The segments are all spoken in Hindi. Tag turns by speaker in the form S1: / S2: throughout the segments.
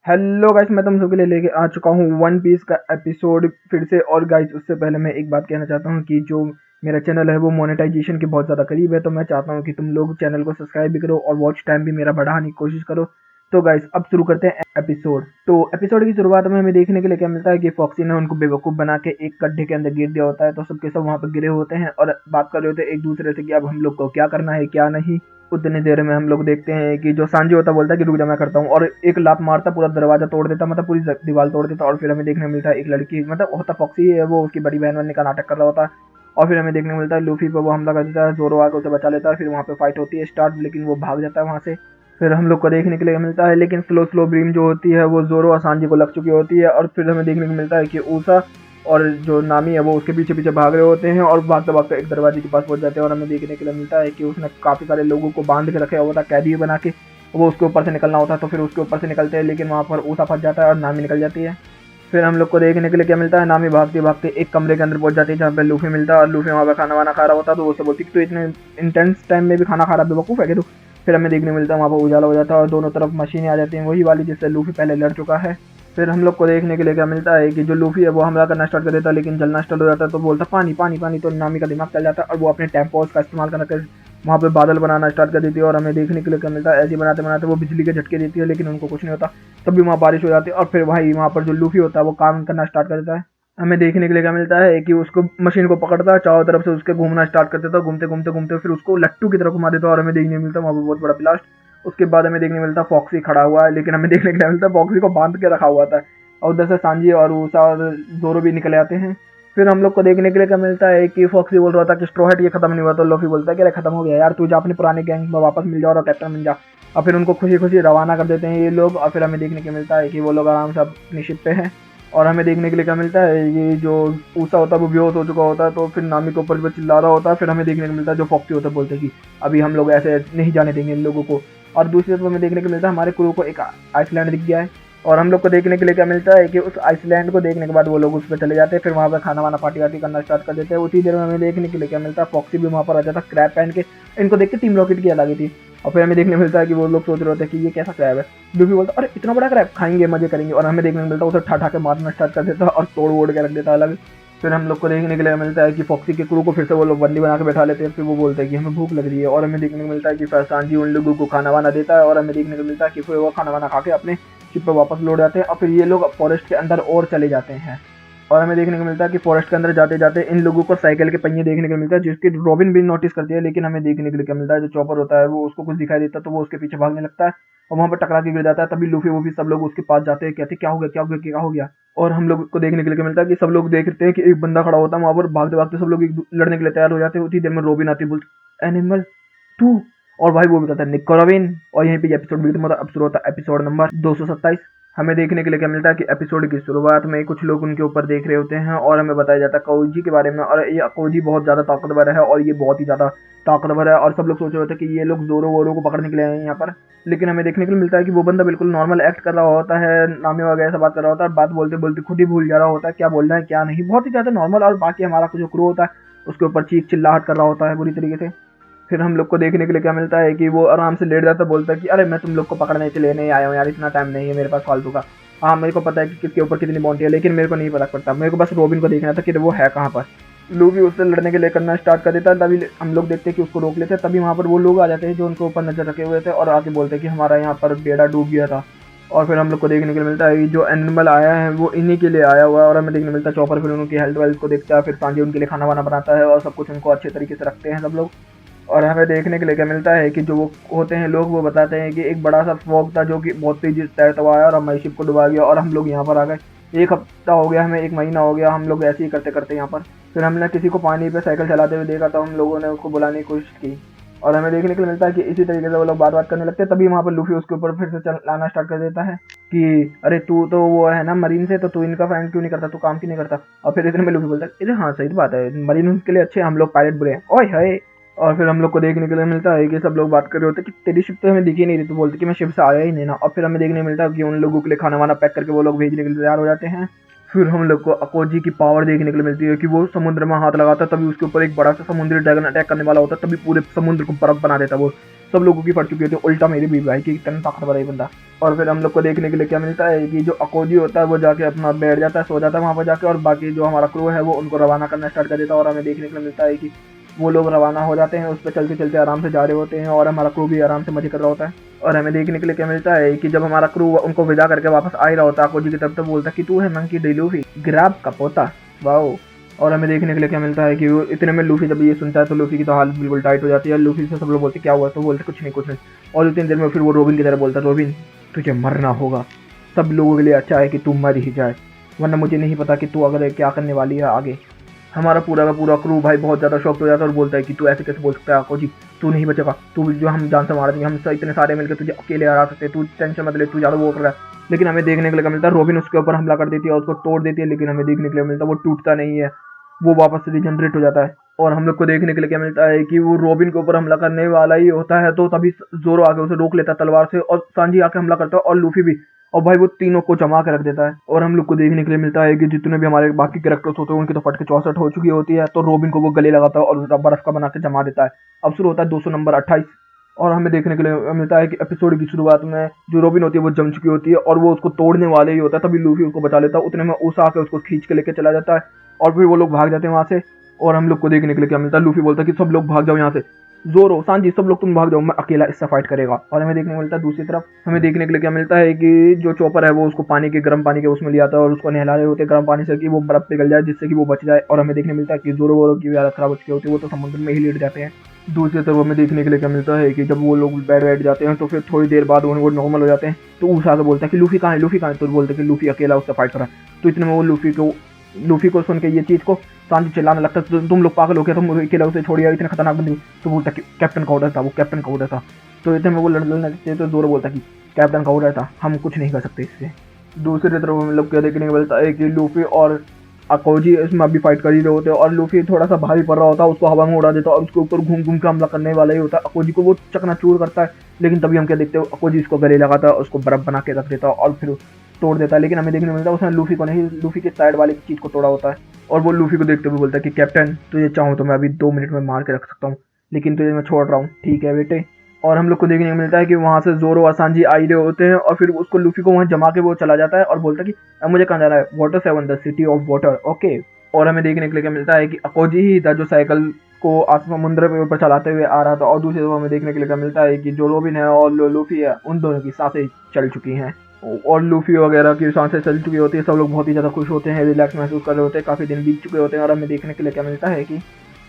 S1: हेलो गाइस, मैं तुम सबके लिए लेके आ चुका हूँ वन पीस का एपिसोड फिर से। और गाइस, उससे पहले मैं एक बात कहना चाहता हूँ कि जो मेरा चैनल है वो मोनेटाइजेशन के बहुत ज़्यादा करीब है, तो मैं चाहता हूँ कि तुम लोग चैनल को सब्सक्राइब भी करो और वॉच टाइम भी मेरा बढ़ाने की कोशिश करो। तो गाइस, अब शुरू करते हैं एपिसोड। तो एपिसोड की शुरुआत में हमें देखने के लिए क्या मिलता है कि फॉक्सी ने उनको बेवकूफ़ बना के एक गड्ढे के अंदर गिर दिया होता है, तो सबके सब वहाँ पर गिरे होते हैं और बात कर रहे होते हैं एक दूसरे से कि अब हम लोग को क्या करना है क्या नहीं। उतनी देर में हम लोग देखते हैं कि जो सांजी होता है बोलता है कि रुक जा मैं करता हूँ, और एक लात मारता पूरा दरवाजा तोड़ देता, मतलब पूरी दीवार तोड़ देता। और फिर हमें देखने मिलता है एक लड़की, मतलब होता फॉक्सी है, वो उसकी बड़ी बहन बनने का नाटक कर रहा होता है। और फिर हमें देखने मिलता है लूफी पर वो हमला कर देता है, जोरो आकर उसे बचा लेता है। फिर वहाँ पे फाइट होती है स्टार्ट, लेकिन वो भाग जाता है वहाँ से। फिर हम लोग को देखने के लिए मिलता है लेकिन स्लो स्लो बीम जो होती है वो जोरो और सांजी को लग चुकी होती है। और फिर हमें देखने को मिलता है कि ऊसा और जो नामी है वो उसके पीछे पीछे भाग रहे होते हैं और भागते भागते एक दरवाजे के पास पहुंच जाते हैं। और हमें देखने के लिए मिलता है कि उसने काफ़ी सारे लोगों को बांध के रखे हुआ था कैदी बना के, वो उसके ऊपर से निकलना होता है। तो फिर उसके ऊपर से निकलते हैं लेकिन वहाँ पर ऊसा फंस जाता है और नामी निकल जाती है। फिर हम लोग को देखने के लिए क्या मिलता है, नामी भागते भागते एक कमरे के अंदर पहुंच जाती है जहाँ पे लूफी मिलता है। और लूफी वहाँ पे खाना वाना खा रहा होता है, तो वो उससे बोलती है कि तू इतने इंटेंस टाइम में भी खाना खा रहा बेवकूफ़ है कि तू। फिर हमें देखने मिलता है वहाँ पर उजाला हो जाता है और दोनों तरफ मशीनें आ जाती हैं, वही वाली जिससे लूफी पहले लड़ चुका है। फिर हम लोग को देखने के लिए क्या मिलता है कि जो लूफी है वो हमला करना स्टार्ट कर देता है, लेकिन जलना स्टार्ट हो जाता है, तो बोलता पानी पानी पानी, तो नामी का दिमाग चल जाता है और वो अपने टेम्पोज का इस्तेमाल करके वहाँ पे बादल बनाना स्टार्ट कर देती है। और हमें देखने के लिए क्या मिलता है, ऐसे बनाते बनाते वो बिजली के झटके देती है लेकिन उनको कुछ नहीं होता। तब भी वहाँ बारिश हो जाती है और फिर भाई वहाँ पर जो लूफी होता है वो काम करना स्टार्ट कर देता है। हमें देखने के लिए क्या मिलता है कि उसको मशीन को पकड़ता है, चारों तरफ से उसके घूमना स्टार्ट कर देता है, घूमते घूमते घूमते फिर उसको लट्टू की तरह घुमा देता है। और हमें देखने मिलता है वहाँ पर बहुत बड़ा ब्लास्ट। उसके बाद हमें देखने मिलता है फॉक्सी खड़ा हुआ है, लेकिन हमें देखने के लिए मिलता है फॉक्सी को बांध के रखा हुआ था। और उधर से सांजी और ऊसा और जोरो भी निकले आते हैं। फिर हम लोग को देखने के लिए क्या मिलता है कि फॉक्सी बोल रहा था कि स्ट्रॉ हैट ये खत्म नहीं हुआ, तो लॉफी बोलता है कि अरे खत्म हो गया यार, तू जा अपने पुराने गैंग में वापस मिल जाओ और कैप्टन बन जा। और फिर उनको खुशी खुशी रवाना कर देते हैं ये लोग। और फिर हमें देखने को मिलता है कि वो लोग आराम से अपनी शिप पे हैं। और हमें देखने के लिए क्या मिलता है, ये जो ऊसा होता है वो बेहोश हो चुका होता है, तो फिर नामी के ऊपर वो चिल्ला रहा होता है। फिर हमें देखने को मिलता है जो फॉक्सी होता है बोलते हैं कि अभी हम लोग ऐसे नहीं जाने देंगे इन लोगों को। और दूसरी तरफ हमें देखने को मिलता है हमारे क्रू को एक आइसलैंड दिख गया है। और हम लोग को देखने के लिए क्या मिलता है कि उस आइसलैंड को देखने के बाद वो लोग उस पर चले जाते हैं, फिर वहाँ पर खाना वाना पार्टी वार्टी करना स्टार्ट कर देते हैं। उसी देर में हमें देखने के लिए क्या मिलता है, फॉक्सी भी वहाँ पर आ जाता है क्रैब पहन के। इनको देख के टीम रॉकेट की याद आ गई थी। और फिर हमें देखने मिलता है कि वो लोग सोच रहे होते हैं कि ये कैसा क्रैब है। लूफी बोलता है अरे इतना बड़ा क्रैब, खाएंगे मजे करेंगे। और हमें देखने को मिलता है उसे ठा ठा के मारना स्टार्ट कर देता है और तोड़ वोड़ के रख देता है अलग। फिर हम लोग को देखने के लिए मिलता है कि फॉक्सी के क्रू को फिर से वो लोग बंदी बना के बैठा लेते हैं। फिर वो बोलते हैं कि हमें भूख लग रही है। और हमें देखने को मिलता है कि फरसानजी उन लोगों को खाना वाना देता है। और हमें देखने को मिलता है कि फिर वो खाना वाना खा के अपने शिप पर वापस लौट जाते हैं और फिर ये लोग फॉरेस्ट के अंदर और चले जाते हैं। और हमें देखने को मिलता है कि फॉरेस्ट के अंदर जाते जाते इन लोगों को साइकिल के पहिए देखने को मिलता है, जिसकी रॉबिन भी नोटिस करती है। लेकिन हमें देखने के लिए क्या मिलता है, जो चॉपर होता है वो उसको कुछ दिखाई देता है, तो वो उसके पीछे भागने लगता है और वहाँ पर टकरा के गिर जाता है। तभी लूफी वो भी सब लोग उसके पास जाते हैं, कहते क्या हो गया क्या हो गया क्या हो गया। और हम लोग को देखने के लिए क्या मिलता है कि सब लोग देखते हैं कि एक बंदा खड़ा होता है वहाँ पर, भागते भागते सब लोग लड़ने के लिए तैयार हो जाते हैं। उसी देर में रॉबिन आती है, बोलती एनिमल टू। और भाई वो बताता है निको रॉबिन। और यहीं पे एपिसोड भी मतलब अब शुरू होता है एपिसोड नंबर 227। हमें देखने के लिए क्या मिलता है कि एपिसोड की शुरुआत में कुछ लोग उनके ऊपर देख रहे होते हैं और हमें बताया जाता है कोजी के बारे में। और ये कोजी बहुत ज़्यादा ताकतवर है और ये बहुत ही ज़्यादा ताकतवर है। और सब लोग सोच रहे होते हैं कि ये लोग जोरो वोरो को पकड़ने के लिए आए हैं यहाँ पर। लेकिन हमें देखने के लिए मिलता है कि वो बंदा बिल्कुल नॉर्मल एक्ट कर रहा होता है, नामी वगैरह से बात कर रहा होता है, बात बोलते बोलते खुद ही भूल जा रहा होता है क्या बोलना है क्या नहीं, बहुत ही ज़्यादा नॉर्मल। और बाकी हमारा जो क्रू होता है उसके ऊपर चीख चिल्लाहट कर रहा होता है बुरी तरीके से। फिर हम लोग को देखने के लिए क्या मिलता है कि वो आराम से लेट जाता है, बोलता है कि अरे मैं तुम लोग को पकड़ने के लिए नहीं आया हूँ यार, इतना टाइम नहीं है मेरे पास फालतू का। हाँ मेरे को पता है कि किसके ऊपर कितनी बाउंटी है, लेकिन मेरे को नहीं पता पड़ता, मेरे को बस रॉबिन को देखना था कि वो है कहाँ पर। लूफी उससे लड़ने के लिए करना स्टार्ट कर देता है, तभी हम लोग देखते हैं कि उसको रोक लेते हैं। तभी वहाँ पर वो लोग आ जाते हैं जो उनके ऊपर नजर रखे हुए थे और आके बोलते हैं कि हमारा यहाँ पर बेड़ा डूब गया था। और फिर हम लोग को देखने के लिए मिलता है कि जो एनिमल आया है वो इन्हीं के लिए आया हुआ है। और हमें देखने मिलता है चॉपर फिर उनकी हेल्थ वेल्थ को देखता है, फिर सांझे उनके लिए खाना वाना बनाता है और सब कुछ उनको अच्छे तरीके से रखते हैं सब लोग। और हमें देखने के लिए क्या मिलता है कि जो वो होते हैं लोग वो बताते हैं कि एक बड़ा सा फॉग था जो कि बहुत तेजी से तैरता हुआ आया और हमारी शिप को डुबा गया और हम लोग यहाँ पर आ गए। एक हफ्ता हो गया हमें, एक महीना हो गया, हम लोग ऐसे ही करते करते यहाँ पर। फिर हमने किसी को पानी पे साइकिल चलाते हुए देखा, तो हम लोगों ने उसको बुलाने की कोशिश की। और हमें देखने को मिलता है कि इसी तरीके से वो लोग बात बात करने लगते हैं। तभी वहाँ पर लूफी उसके ऊपर फिर से चलाना स्टार्ट कर देता है कि अरे तू तो वो है ना मरीन से, तो तू इनका फ्रेंड क्यों नहीं करता, तू काम क्यों नहीं करता। और फिर इतने में लूफी बोलता है अरे हाँ सही तो बात है, मरीन उनके लिए अच्छे, हम लोग पायलट बुरे हैं ओए है। और फिर हम लोग को देखने के लिए मिलता है कि सब लोग बात कर रहे होते हैं कि तेरी शिप तो हमें दिखी नहीं रही, तो बोलते कि मैं शिप से आया ही नहीं ना। और फिर हमें देखने को मिलता है कि उन लोगों के लिए खाना वाना पैक करके वो लोग भेजने के लिए तैयार हो जाते हैं। फिर हम लोग को अकोजी की पावर देखने के लिए मिलती है कि वो समुद्र में हाथ लगाता है, तभी उसके ऊपर एक बड़ा सा समुद्री ड्रैगन अटैक करने वाला होता है, तभी पूरे समुद्र को बर्फ बना देता है। वो सब लोगों की फट चुकी होती है, उल्टा मेरी भी भाई की इतना ताकतवर है बंदा। और फिर हम लोग को देखने के लिए क्या मिलता है कि जो अकोजी होता है वो जाके अपना बैठ जाता है, सो जाता है वहाँ पर जाके, और बाकी जो हमारा क्रू है वो उनको रवाना करना स्टार्ट कर देता है। और हमें देखने के लिए मिलता है कि वो लोग रवाना हो जाते हैं, उस पर चलते चलते आराम से जा रहे होते हैं और हमारा क्रू भी आराम से मजे कर रहा होता है। और हमें देखने के लिए क्या मिलता है कि जब हमारा क्रू उनको विदा करके वापस आ ही रहा होता है अकोजी की तरफ, तो बोलता है कि तू है मंकी डी लूफी, ग्रैब का पोता, वाओ। और हमें देखने के लिए क्या मिलता है कि वो इतने में लूफी जब ये सुनता है तो लूफी की तो हालत बिल्कुल टाइट हो जाती है। लूफी से सब लोग बोलते क्या हुआ, तो बोलते कुछ नहीं कुछ नहीं। और उतनी देर में फिर वो रोबिन की तरह बोलता है, रोबिन तुझे मरना होगा, सब लोगों के लिए अच्छा है कि तू मर ही जाए, वरना मुझे नहीं पता कि तू अगर क्या करने वाली है आगे। हमारा पूरा का पूरा क्रू भाई बहुत ज़्यादा शॉक हो जाता है और बोलता है कि तू ऐसे कैसे बोल सकता है अकोजी, तू नहीं बचेगा, तू जो हम जान से मार देंगे, हम इतने सारे मिलकर तुझे अकेले हरा सकते हैं, तू टेंशन मत ले, तू ज़्यादा वो कर रहा है। लेकिन हमें देखने के लिए मिलता है रोबिन उसके ऊपर हमला कर देती है और उसको तोड़ देती है, लेकिन हमें देखने के लिए मिलता है वो टूटता नहीं है, वो वापस से रिजनरेट हो जाता है। और हम लोग को देखने के लिए क्या मिलता है कि वो रोबिन के ऊपर हमला करने वाला ही होता है, तो तभी जोरो आके उसे रोक लेता है तलवार से, और सांजी आके हमला करता है और लूफी भी, और भाई वो तीनों को जमा के रख देता है। और हम लोग को देखने के लिए मिलता है कि जितने भी हमारे बाकी कैरेक्टर्स होते हैं उनकी तो फट के 64 हो चुकी होती है, तो रोबिन को वो गले लगाता है और उसका बर्फ का बना के जमा देता है। अब शुरू होता है 200 नंबर 28। और हमें देखने के लिए मिलता है कि एपिसोड की शुरुआत में जो रोबिन होती है वो जम चुकी होती है और वो उसको तोड़ने वाले ही होता है, तभी लूफी उसको बचा लेता है। उतने में उस आके उसको खींच के लेके चला जाता है और फिर वो लोग भाग जाते हैं वहां से। और हम लोग को देखने के लिए क्या मिलता है, लूफी बोलता है कि सब लोग भाग जाओ यहाँ से, जोरो सांजी सब लोग तुम भाग जाओ, मैं अकेला इससे फाइट करेगा। और हमें देखने को मिलता है दूसरी तरफ, हमें देखने के लिए क्या मिलता है कि जो चॉपर है वो उसको पानी के गर्म पानी के उसमें ले आता है और उसको नहला रहे होते हैं गर्म पानी से कि वो बर्फ पिघल जाए, जिससे कि वो बच जाए। और हमें देखने मिलता है कि जोरो वोरो की भी हालत खराब हो चुकी होती है, वो तो समुद्र में ही लेट जाते हैं। दूसरी तरफ हमें देखने के लिए क्या मिलता है कि जब वो लोग बैठ जाते हैं तो फिर थोड़ी देर बाद वो नॉर्मल हो जाते हैं, तो उषा से बोलता है कि लूफी कहाँ है, लूफी कहाँ है, तो बोलते हैं कि लूफी अकेला उससे फाइट कर रहा है। तो इतने में वो लूफी को सुन के ये चीज़ को सांजी चिल्लाने लगता है, तुम लोग पागल हो गया, तुम अकेला उसे छोड़िए, इतने खतरनाक बंदी। तो बोलता कि कैप्टन का ऑर्डर था, वो कैप्टन का ऑर्डर था। तो इतने में वो लड़ने लगते हैं, तो जोरो बोलता कि कैप्टन का ऑर्डर था, हम कुछ नहीं कर सकते इससे। दूसरी तरफ हम लोग क्या देखने को मिलता है कि लूफी और अकोजी इसमें अभी फाइट कर ही रहे होते हैं और लूफी थोड़ा सा भारी पड़ रहा होता है, उसको हवा में उड़ा देता है और उसके ऊपर घूम घूम के हमला करने वाला ही होता है। अकोजी को वो चकनाचूर करता है, लेकिन तभी हम क्या देखते हैं, अकोजी इसको गले लगाता है, उसको बर्फ बना के रख देता है और फिर तोड़ देता है। लेकिन हमें देखने को मिलता है उसने लूफी को नहीं, लूफी के साइड वाली चीज़ को तोड़ा होता है। और वो लूफी को देखते हुए बोलता है कि कैप्टन तुझे चाहूँ तो मैं अभी 2 मिनट में मार के रख सकता हूँ, लेकिन तुझे मैं छोड़ रहा हूँ, ठीक है बेटे। और हम लोग को देखने को मिलता है कि वहाँ से जोरो और सांजी आ ही रहे होते हैं और फिर उसको लूफी को वहाँ जमा के वो चला जाता है और बोलता है कि अब मुझे कहाँ जाना है, water 7 the city of water, okay. और हमें देखने के लिए क्या मिलता है कि अकोजी ही था जो साइकिल को समुद्र के ऊपर चलाते हुए आ रहा था। और दूसरी तरफ हमें देखने के लिए क्या मिलता है कि जो रोबिन है और लूफी है उन दोनों की सांसें चल चुकी हैं और लूफी वगैरह की सांसें चल चुकी होती है। सब लोग बहुत ही ज़्यादा खुश होते हैं, रिलैक्स महसूस कर रहे होते हैं, काफ़ी दिन बीत चुके होते हैं। और हमें देखने के लिए क्या मिलता है कि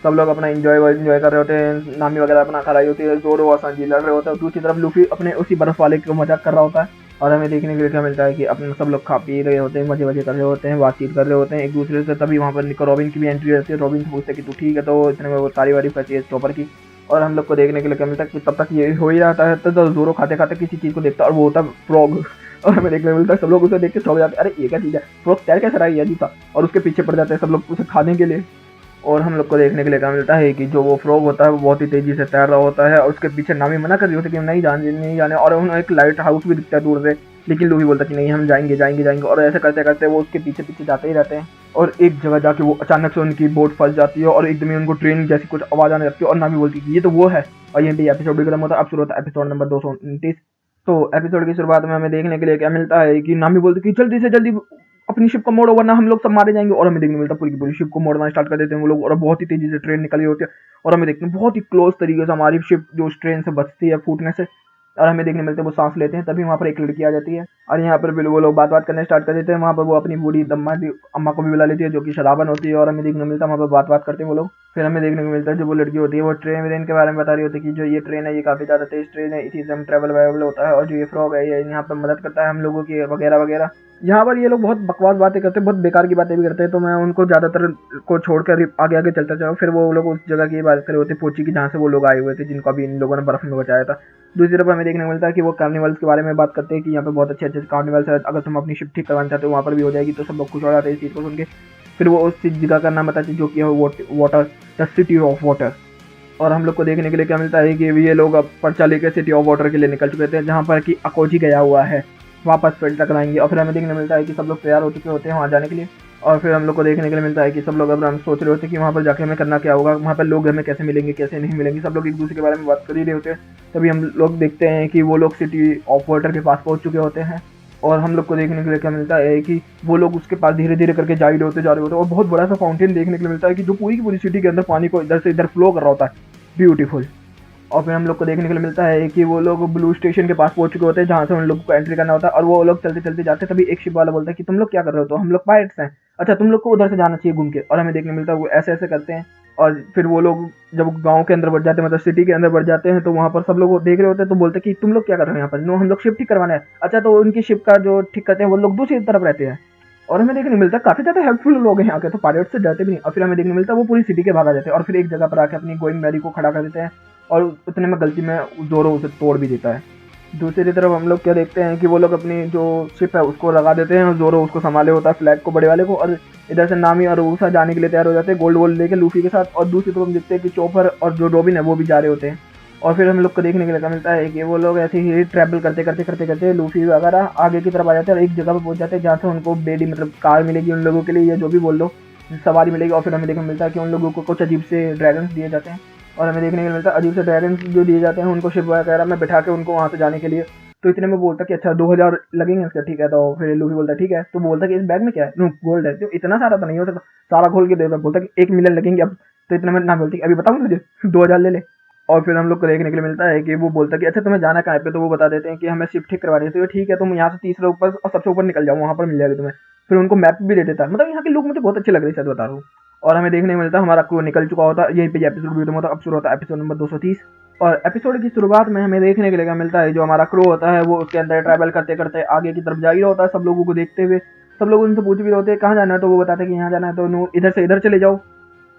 S1: सब लोग अपना एंजॉय कर रहे होते हैं, नामी वगैरह अपना खा रही होती है, जोरो और सांजी लड़ रहे होते हैं। दूसरी तरफ लूफी अपने उसी बर्फ वाले को मजाक कर रहा होता है। और हमें देखने के लिए क्या मिलता है कि अपने सब लोग खा पी रहे होते हैं, मजे मजे कर रहे होते हैं, बातचीत कर रहे होते हैं एक दूसरे से। तभी वहाँ पर रॉबिन की भी एंट्री रहती है, रॉबिन से पूछते हैं कि तू ठीक है, तो इतने में वो तारी वारी फंसी है चॉपर की। और हम लोग को देखने के लिए क्या मिलता है कि तब तक ये हो ही रहता है, तो जोरो खाते खाते किसी चीज़ को देखता है और वो होता है फ्रॉग। और हमें देखने को मिलता है सब लोग उसे देख के सो जाते हैं, अरे ये क्या चीज़ है, फ्रॉग तैर कैसे रहा है ये जूता, और उसके पीछे पड़ जाते हैं सब लोग उसे खाने के लिए। और हम लोग को देखने के लिए क्या मिलता है कि जो वो फ्रॉग होता है वो बहुत ही तेजी से तैर रहा होता है और उसके पीछे नामी मना कर रही होती है कि नहीं जाने। और उन्हें एक लाइट हाउस भी दिखता है दूर से, लेकिन लूफी बोलता है कि नहीं हम जाएंगे जाएंगे जाएंगे। और ऐसे करते करते वो उसके पीछे पीछे जाते ही रहते हैं और एक जगह जाके वो अचानक से उनकी बोट फंस जाती है और एकदम ही उनको ट्रेन जैसी कुछ आवाज़ आने लगती है और नामी बोलती है कि ये तो वो है। और ये एपिसोड भी खत्म होता है। अब शुरू होता है एपिसोड नंबर 229। तो एपिसोड की शुरुआत में हमें देखने के लिए क्या मिलता है कि नामी बोलती है कि जल्दी से जल्दी अपनी शिप को मोड़ो वरना हम लोग सब मारे जाएंगे। और हमें देखने मिलता है पूरी की पूरी शिप को मोड़ना स्टार्ट कर देते हैं वो लोग और बहुत ही तेजी से ट्रेन निकली होती है। और हमें देखते हैं बहुत ही क्लोज तरीके से हमारी शिप जो उस ट्रेन से बचती है फूटने से, और हमें देखने मिलते हैं वो सांस लेते हैं। तभी वहाँ पर एक लड़की आ जाती है और यहाँ पर भी वो लोग बात करने स्टार्ट कर देते हैं। वहाँ पर वो अपनी बूढ़ी अम्मा को भी बुला लेती है जो कि शराबन होती है और हमें देखने को मिलता है वहाँ पर बात करते हैं वो लोग। फिर हमें देखने को मिलता है जो वो लड़की होती है वो ट्रेन के बारे में बता रही होती है कि जो ये ट्रेन है ये काफ़ी ज़्यादा तेज ट्रेन है, इसी से हम ट्रैवल वायबल होता है और जो ये फ्रॉग है ये यहाँ पर मदद करता है हम लोगों की वगैरह वगैरह। यहाँ पर ये लोग बहुत बकवास बातें करते हैं, बहुत बेकार की बातें भी करते हैं, तो मैं उनको ज़्यादातर को छोड़कर आगे आगे चलता जाऊँ। फिर वो लोग उस जगह की बात कर रहे होते पोची की जहाँ से वो लोग आए हुए थे जिनको अभी इन लोगों ने बर्फ में बचाया था। दूसरी तरफ हमें देखने को मिलता है कि वो कार्निवल्स के बारे में बात करते हैं कि यहाँ पे बहुत अच्छे अच्छे कार्निवल्स है, अगर तुम अपनी शिप ठीक करवाना चाहते हो वहाँ पर भी हो जाएगी। तो सब लोग खुश हो जाते हैं इस चीज़ को सुन के। फिर वो उस जगह का नाम बताते हैं जो कि है water, the city of water. और हम लोग को देखने के लिए क्या मिलता है कि ये लोग अब पर्चा लेकर सिटी ऑफ वाटर के लिए निकल चुके थे जहाँ पर कि अकोजी गया हुआ है, वापस फिर टकराएंगे। और फिर हमें देखने मिलता है कि सब लोग तैयार हो चुके होते हैं वहाँ जाने के लिए और फिर हम लोग को देखने के लिए मिलता है कि सब लोग अब हम सोच रहे होते हैं कि वहाँ पर जाके हमें करना क्या होगा, वहाँ पर लोग हमें कैसे मिलेंगे कैसे नहीं मिलेंगे, सब लोग एक दूसरे के बारे में बात कर ही रहे होते हैं। तभी हम लोग देखते हैं कि वो लोग सिटी ऑफ वाटर के पास पहुँच चुके होते हैं और हम लोग को देखने के लिए क्या मिलता है कि वो लोग उसके पास धीरे धीरे करके जा रहे होते हैं और बहुत बड़ा सा फाउंटेन देखने के लिए मिलता है कि जो पूरी की पूरी सिटी के अंदर पानी को इधर से इधर फ्लो कर रहा होता है, ब्यूटीफुल। और फिर हम लोग को देखने के लिए मिलता है कि वो लोग ब्लू स्टेशन के पास पहुंच चुके होते हैं जहाँ से उन लोग को एंट्री करना होता है और वो लोग चलते चलते जाते हैं। तभी एक शिप वाला बोलता है कि तुम लोग क्या कर रहे हो, तो हम लोग पायरेट्स हैं, अच्छा तुम लोग को उधर से जाना चाहिए घूम के। और हमें देखने मिलता है वो ऐसे ऐसे करते हैं और फिर वो लोग जब गांव के अंदर बढ़ जाते हैं, मतलब सिटी के अंदर बढ़ जाते हैं, तो वहाँ पर सब लोग देख रहे होते हैं तो बोलते हैं कि तुम लोग क्या कर रहे हो यहाँ पर, नो हम लोग शिप ठीक करवाना है। अच्छा तो उनकी शिप का जो ठीक करते हैं वो लोग दूसरी तरफ रहते हैं और हमें देखने मिलता है काफी ज्यादा हेल्पफुल लोग हैं यहाँ के, तो पायरेट से डरते भी नहीं। और फिर हमें देखने मिलता है वो पूरी सिटी के बाहर आ जाते हैं और फिर एक जगह पर आके अपनी गोइंग मैरी को खड़ा कर देते हैं और उतने में गलती में जोरो उसे तोड़ भी देता है। दूसरी तरफ हम लोग क्या देखते हैं कि वो लोग अपनी जो शिप है उसको लगा देते हैं और जोरो उसको संभाले होता है फ्लैग को बड़े वाले को, और इधर से नामी और ऊसा जाने के लिए तैयार हो जाते हैं गोल्ड वोल्ड लेके लूफी के साथ। और दूसरी तरफ हम देखते हैं कि चोपर और जो रोबिन है वो भी जा रहे होते हैं। और फिर हम लोग को देखने के लिए मिलता है कि वो लोग ऐसे ही ट्रैवल करते करते करते करते लूफी वगैरह आगे की तरफ आ जाते हैं और एक जगह पर पहुंच जाते हैं जहाँ से उनको बेडी मतलब कार मिलेगी उन लोगों के लिए, या जो भी बोल लो सवारी मिलेगी। और फिर हमें देखने मिलता है कि उन लोगों को कुछ अजीब से ड्रैगन्स दिए जाते हैं और हमें देखने को मिलता है अजीब से ड्रैगन्स जो दिए जाते हैं उनको शिप वगैरह में बैठा के उनको वहाँ से जाने के लिए। तो इतने में बोलता कि अच्छा 2000 लगेंगे इसका, ठीक है। तो फिर लूफी बोलता ठीक है, तो बोलता कि इस बैग में क्या है, गोल्ड है। तो इतना सारा तो नहीं हो सकता, सारा खोल के देता, बोलता कि 1 मिलियन लगेंगे अब। तो इतने में ना बोलती अभी बताऊँ तुझे 2000 ले ले। और फिर हम लोग को देखने के लिए मिलता है कि वो बोलता कि अच्छा तुम्हें जाना कहाँ पे, तो वो बता देते हैं कि हमें शिप ठीक करवानी है। तो ठीक है तुम यहाँ से तीसरे ऊपर और सबसे ऊपर निकल जाओ, वहाँ पर मिल जाएगी तुम्हें। फिर उनको मैप भी दे देता है, मतलब यहाँ के लोग मुझे बहुत अच्छे लग रहे हैं, शायद बता रहा हूँ। और हमें देखने को मिलता है हमारा क्रू निकल चुका होता है, यहीं पे एपिसोड खत्म होता है। अब शुरू होता है एपिसोड नंबर 230 और एपिसोड की शुरुआत में हमें देखने के लिए मिलता है जो हमारा क्रू होता है वो उसके अंदर ट्रैवल करते करते आगे की तरफ जा ही रहा होता है, सब लोगों को देखते हुए। सब लोग उनसे पूछ भी रहे होते हैं कहाँ जाना है, तो वो बताते हैं कि यहाँ जाना है, तो इधर से इधर चले जाओ।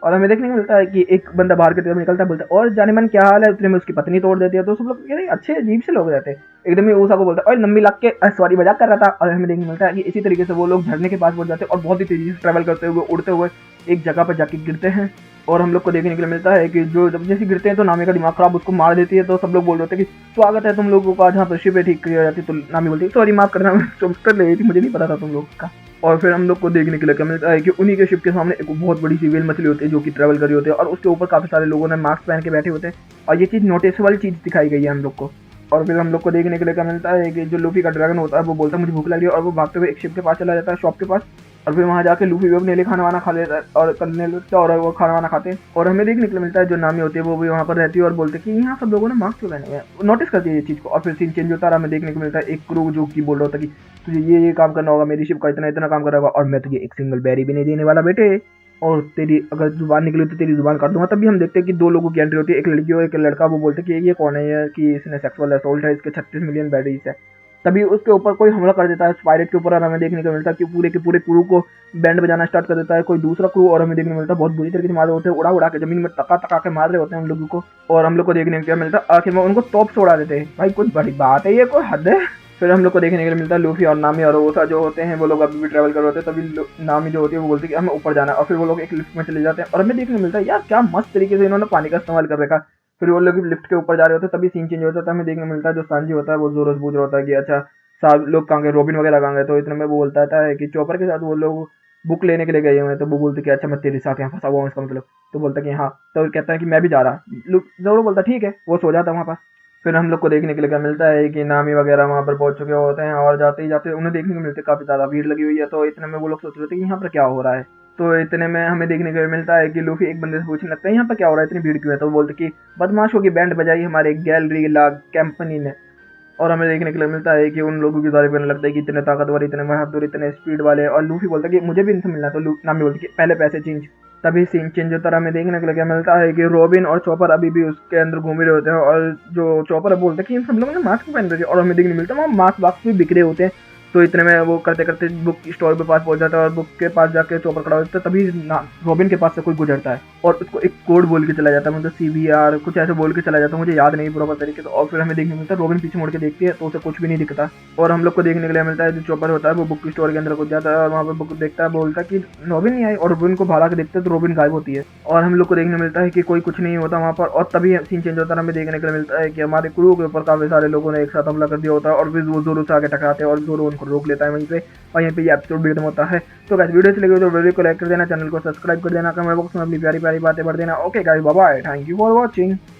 S1: और हमें देखने को मिलता है कि एक बंदा बाहर की तरफ निकलता है, बोलता है और जाने मन क्या हाल है, उतने में उसकी पत्नी तोड़ देती है। तो सब लोग कह रहे अच्छे अजीब से लोग रहते हैं। एकदम ही ऊषा को बोलता है और लंबी लाख के सॉरी मजाक कर रहा था। और हमें देखने मिलता है कि इसी तरीके से वो लोग झरने के पास पहुंच जाते हैं और बहुत ही तेजी से ट्रैवल करते हुए उड़ते हुए एक जगह पर जाके गिरते हैं। और हम लोग को देखने के लिए मिलता है कि जो जब जैसे गिरते हैं तो नामी का दिमाग खराब उसको मार देती है। तो सब लोग बोल रहे थे कि स्वागत है तुम लोगों का जहाँ पर शिप ठीक की जाती है। तो नामी बोलती है सॉरी माफ करना, कर ले रही थी, मुझे नहीं पता था तुम लोग का। और फिर हम लोग को देखने के लिए मिलता है कि उन्हीं के शिप के सामने एक बहुत बड़ी सी वेल मछली होती है जो कि ट्रैवल कर रही होती है और उसके ऊपर काफी सारे लोगों ने मास्क पहन के बैठे होते हैं और ये चीज नोटिसेबल चीज दिखाई गई है हम लोग को। और फिर हम लोग को देखने के लिए मिलता है कि जो लूफी का ड्रैगन होता है वो बोलता है मुझे भूख लगी है और वो भागते हुए एक शिप के पास चला जाता है, शॉप के पास। और फिर वहाँ जाके लूफी भी अपने लिए खाना वाना खा लेता है और करने लगता है और वो खाना वाना खाते हैं। और हमें देखने के लिए मिलता है जो नामी होती है वो भी वहाँ पर रहती है और बोलते हैं कि यहाँ सब लोगों ने मास्क क्यों पहने हुए हैं, नोटिस करती है ये चीज़ को। और फिर सीन चेंज होता है, हमें देखने को मिलता है एक क्रू जो कि बोल रहा होता है कि तुझे ये काम करना होगा, मेरी शिप का इतना इतना काम करना होगा और मैं तुझे एक सिंगल बैरी भी नहीं देने वाला बेटे, और तेरी अगर जुबान निकली तो तेरी जुबान काट दूंगा। तभी हम देखते हैं कि दो लोगों की एंट्री होती है, एक लड़की और एक लड़का। वो बोलते हैं कि ये कौन है, ये कि इसने सेक्सुअल असोल्ट है, इसके 36 मिलियन बैटरीज है। तभी उसके ऊपर कोई हमला कर देता है पायरेट के ऊपर और हमें देखने को मिलता है कि पूरे के पूरे क्रू को बैंड बजाना स्टार्ट कर देता है कोई दूसरा क्रू। और हमें देखने को मिलता है बहुत बुरी तरीके से मार रहे होते हैं, उड़ा उड़ा के जमीन में टका टका के मार रहे होते हैं उन लोगों को। और हम लोग को देखने को मिलता है आखिर में उनको तोप से उड़ा देते हैं। भाई कुछ बड़ी बात है, ये कोई हद है। फिर हम लोग को देखने के लिए मिलता है लूफी और नामी और ओसा जो होते हैं वो लोग अभी भी ट्रैवल कर रहे होते हैं। तभी नामी जो होती है वो बोलती है कि हमें ऊपर जाना है और फिर वो लोग एक लिफ्ट में चले जाते हैं और हमें देखने को मिलता है यार क्या मस्त तरीके से इन्होंने पानी का इस्तेमाल कर रखा। फिर वो लोग लिफ्ट के ऊपर जा रहे होते हैं, तभी सीन चेंज होता है। हमें देखने को मिलता है जो सांजी होता है वो जोर पूछ रहा होता है कि अच्छा साहब लोग कहाँ गए, रोबिन वगैरह कहाँ गए। तो इतने में वो बोलता है कि चॉपर के साथ वो लोग बुक लेने के लिए गए हुए हैं। तो वो बोलते कि अच्छा मैं तेरे साथ यहाँ फंसा हुआ हूँ इसका मतलब। तो बोलता कि हाँ, तो कहता है कि मैं भी जा रहा। जोरो बोलता ठीक है, वो सो जाता है वहाँ पर। फिर हम लोग को देखने के लिए मिलता है कि नामी वगैरह वहाँ पर पहुंच चुके होते हैं और जाते ही जाते उन्हें देखने को मिलते काफी ज्यादा भीड़ लगी हुई है। तो इतने में वो लोग सोच रहे थे कि यहाँ पर क्या हो रहा है। तो इतने में हमें देखने को मिलता है कि लूफी एक बंदे से पूछने लगता है यहाँ पर क्या हो रहा है, इतनी भीड़ क्यों है। तो वो बोलते कि बदमाशों की बैंड बजाई हमारे गैलरी ला कंपनी ने। और हमें देखने के लिए मिलता है कि उन लोगों की तारीफ करने लगता है कि इतने ताकतवर, इतने बहादुर, इतने स्पीड वाले। और लूफी बोलता है कि मुझे भी इनसे मिलना है। तो नामी बोलती कि पहले पैसे चेंज। तभी सीन चेंज होता है, हमें देखने के लिए मिलता है कि रोबिन और चॉपर अभी भी उसके अंदर घूम रहे होते हैं और जो चॉपर बोलते हैं कि इन सब लोगों ने मास्क पहन रखे और हमें देखने मिलता है वहाँ मास्क वास्क भी बिखरे होते हैं। तो इतने में वो करते करते बुक स्टोर के पास पहुंच जाता है और बुक के पास जाके चॉपर खड़ा होता है। तभी रोबिन के पास से कोई गुजरता है और उसको एक कोड बोल के चला जाता है, मतलब CVR कुछ ऐसे बोल के चला जाता है, मुझे याद नहीं प्रॉपर तरीके से। और फिर हमें देखने मिलता है रोबिन पीछे मुड़ के देखती है तो उसे कुछ भी नहीं दिखता। और हम लोग को देखने के लिए मिलता है जो चॉपर होता है वो बुक स्टोर के अंदर घुस जाता है और वहाँ पर बुक देखता है, बोलता है कि रोबिन नहीं आई। और रोबिन को भाला के देखते हैं तो रोबिन गायब होती है और हम लोग को देखने मिलता है कि कोई कुछ नहीं होता वहाँ पर। और तभी सीन चेंज होता है, हमें देखने के लिए मिलता है कि हमारे क्रू के ऊपर काफी सारे लोगों ने एक साथ हमला कर दिया होता है और फिर वो जोरो से आगे टकराते हैं और जोरो उनको पर रोक लेता है वहीं पे, और यहीं पे ये एपिसोड भी खत्म होता है। तो गाइस वीडियो अच्छी लगी तो वीडियो को लाइक कर देना, चैनल को सब्सक्राइब कर देना, कमेंट बॉक्स में अपनी प्यारी प्यारी बातें भर देना। Okay guys, bye bye, thank you for watching.